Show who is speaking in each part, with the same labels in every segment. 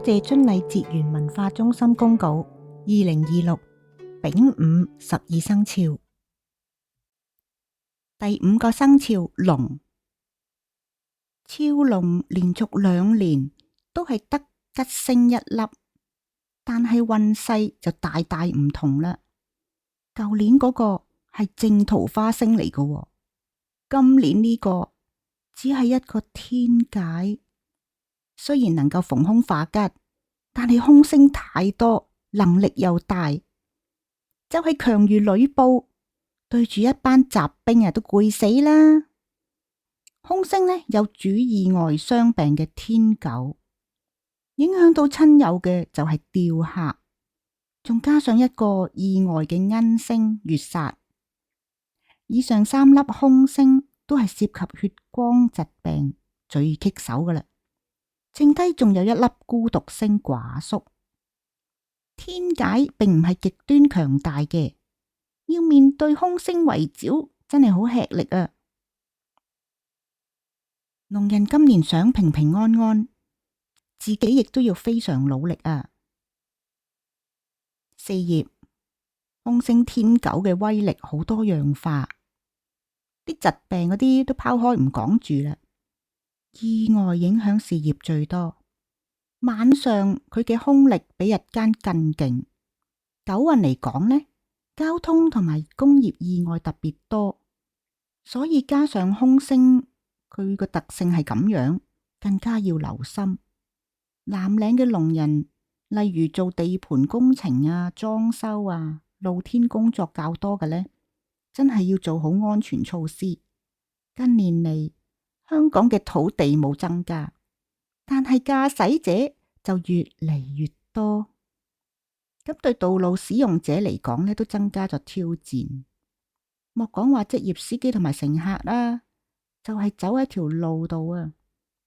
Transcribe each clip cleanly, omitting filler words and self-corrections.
Speaker 1: 謝春麗節園文化中心公告：2026丙午12生肖，第5個生肖龍。超龍連續2年都係得吉星1粒，但係運勢就大大唔同啦。舊年嗰個係正桃花星嚟嘅，今年呢個只係一個天解。雖然能夠逢凶化吉，但係凶星太多，能力又大，就係強如呂布，對住一班雜兵都攰死啦。凶星呢有主意外傷病嘅天狗，影響到親友嘅就係吊客，仲加上一個意外嘅恩星月煞。以上3粒凶星都係涉及血光疾病，最棘手噶啦。剩低仲有一粒孤獨星寡宿。天解並唔係極端強大嘅，要面對凶星圍剿，真係好吃力啊！龍人今年想平平安安，自己亦都要非常努力啊！事業，凶星天狗嘅威力好多樣化，啲疾病嗰啲都拋開唔講住啦。意外影響事業最多，晚上佢嘅凶力比日間更勁。九運嚟講呢，交通同埋工業意外特別多，所以加上凶星佢個特性係咁樣，更加要留心。藍領嘅龍人，例如做地盤工程啊、裝修啊、露天工作較多嘅呢，真係要做好安全措施。近年嚟，香港嘅土地冇增加，但係駕駛者就越嚟越多，咁對道路使用者嚟講呢，都增加咗挑戰。莫講話職業司機同埋乘客啦，就係走喺條路度啊，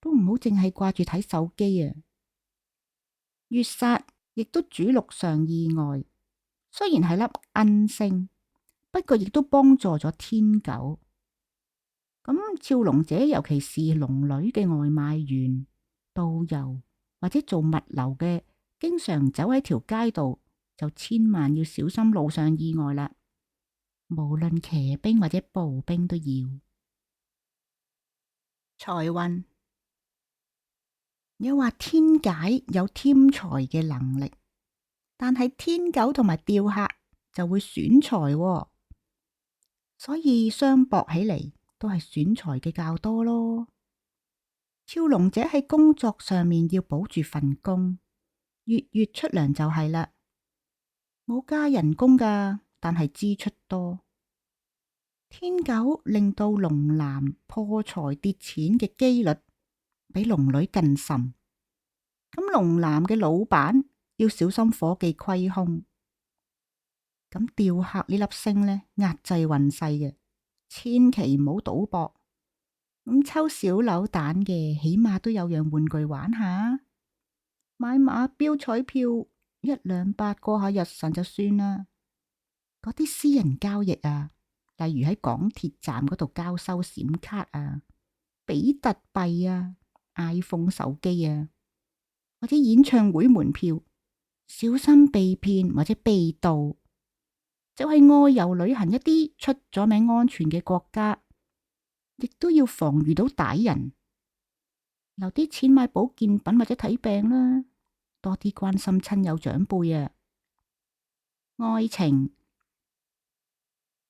Speaker 1: 都唔好淨係掛住睇手機啊。月煞亦都主陸上意外，雖然係粒恩星，不過亦都幫助咗天狗。咁肖龍者，尤其是龍女嘅外賣員、導遊或者做物流嘅，經常走喺條街度，就千萬要小心路上意外啦。無論騎兵或者步兵都要。財運，有話天解有添財嘅能力，但係天狗同埋吊客就會損財喎，所以相搏起嚟都係損財嘅較多咯。肖龍者喺工作上面要保住份工，月月出糧就係啦，冇加人工噶，但係支出多。天狗令到龍男破財跌錢嘅機率比龍女更甚，咁龍男嘅老闆要小心伙計虧空。咁吊客呢粒星呢，壓制運勢嘅，千祈唔好賭博。咁抽小扭蛋嘅，起碼都有樣玩具玩下。買馬標彩票1-200過下日神就算啦。嗰啲私人交易啊，例如喺港鐵站嗰度交收閃卡啊、比特幣啊、iPhone 手機啊，或者演唱會門票，小心被騙或者被盜。就係外遊旅行一啲出咗名安全嘅國家，亦都要防禦到歹人。留啲錢買保健品或者睇病啦，多啲關心親友長輩啊。愛情，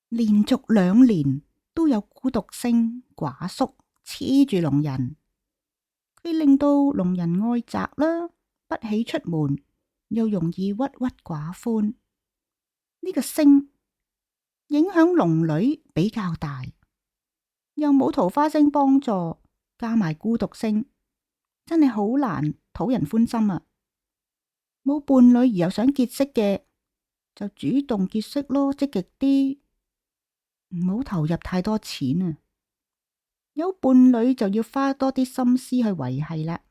Speaker 1: 連續2年都有孤獨星寡宿黐住龍人，佢令到龍人愛宅啦，不喜出門，又容易鬱鬱寡歡。呢個星影響龍女比較大，又冇桃花星幫助，加埋孤獨星，真係好難討人歡心啊！冇伴侶而又想結識嘅，就主動結識咯，積極啲，唔好投入太多錢啊！有伴侶就要花多啲心思去維繫啦。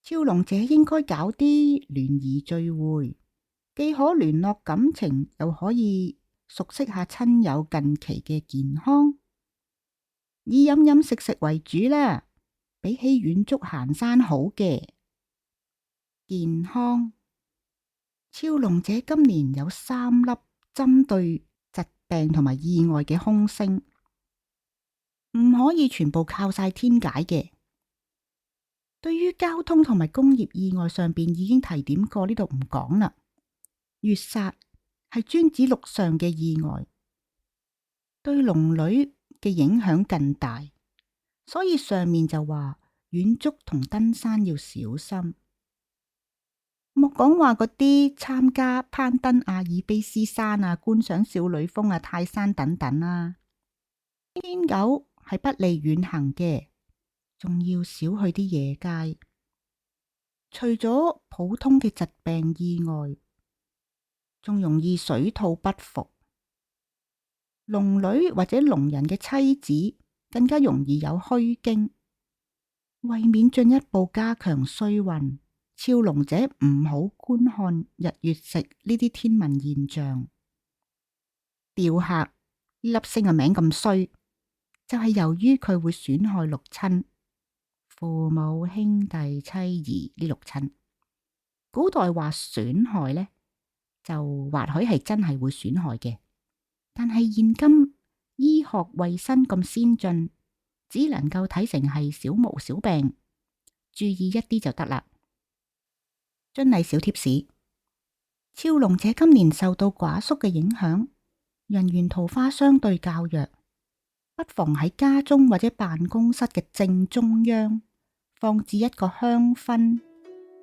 Speaker 1: 肖龍者應該搞啲聯誼聚會，既可聯絡感情，又可以熟悉下親友近期嘅健康，以飲飲食食為主啦，比起遠足行山好嘅。健康。超龍者今年有3粒針對疾病同埋意外嘅凶星，唔可以全部靠晒天解嘅。對於交通同埋工業意外上邊已經提點過，呢度唔講啦。月煞係專指陸上嘅意外，對龍女嘅影響更大，所以上面就話遠足同登山要小心。莫講話嗰啲參加攀登阿爾卑斯山啊、觀賞少女峰啊、泰山等等啊，天狗係不利遠行嘅，仲要少去啲夜街。除咗普通嘅疾病意外，仲容易水土不服。龍女或者龍人嘅妻子更加容易有虛驚。為免進一步加強衰運，超龍者唔好觀看日月食呢啲天文現象。吊客呢粒星嘅名咁衰，就係由於佢會損害六親，父母、兄弟、妻兒呢六親。古代話損害呢，就或許係真係會損害嘅，但係現今醫學衛生咁先進，只能夠睇成係小毛小病，注意一啲就得啦。遵禮小貼士：超龍者今年受到寡宿嘅影響，人緣桃花相對較弱，不妨喺家中或者辦公室嘅正中央放置一個香薰，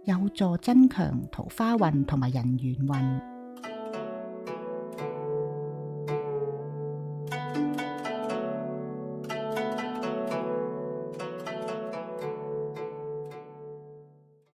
Speaker 1: 有助增強桃花運同埋人緣運。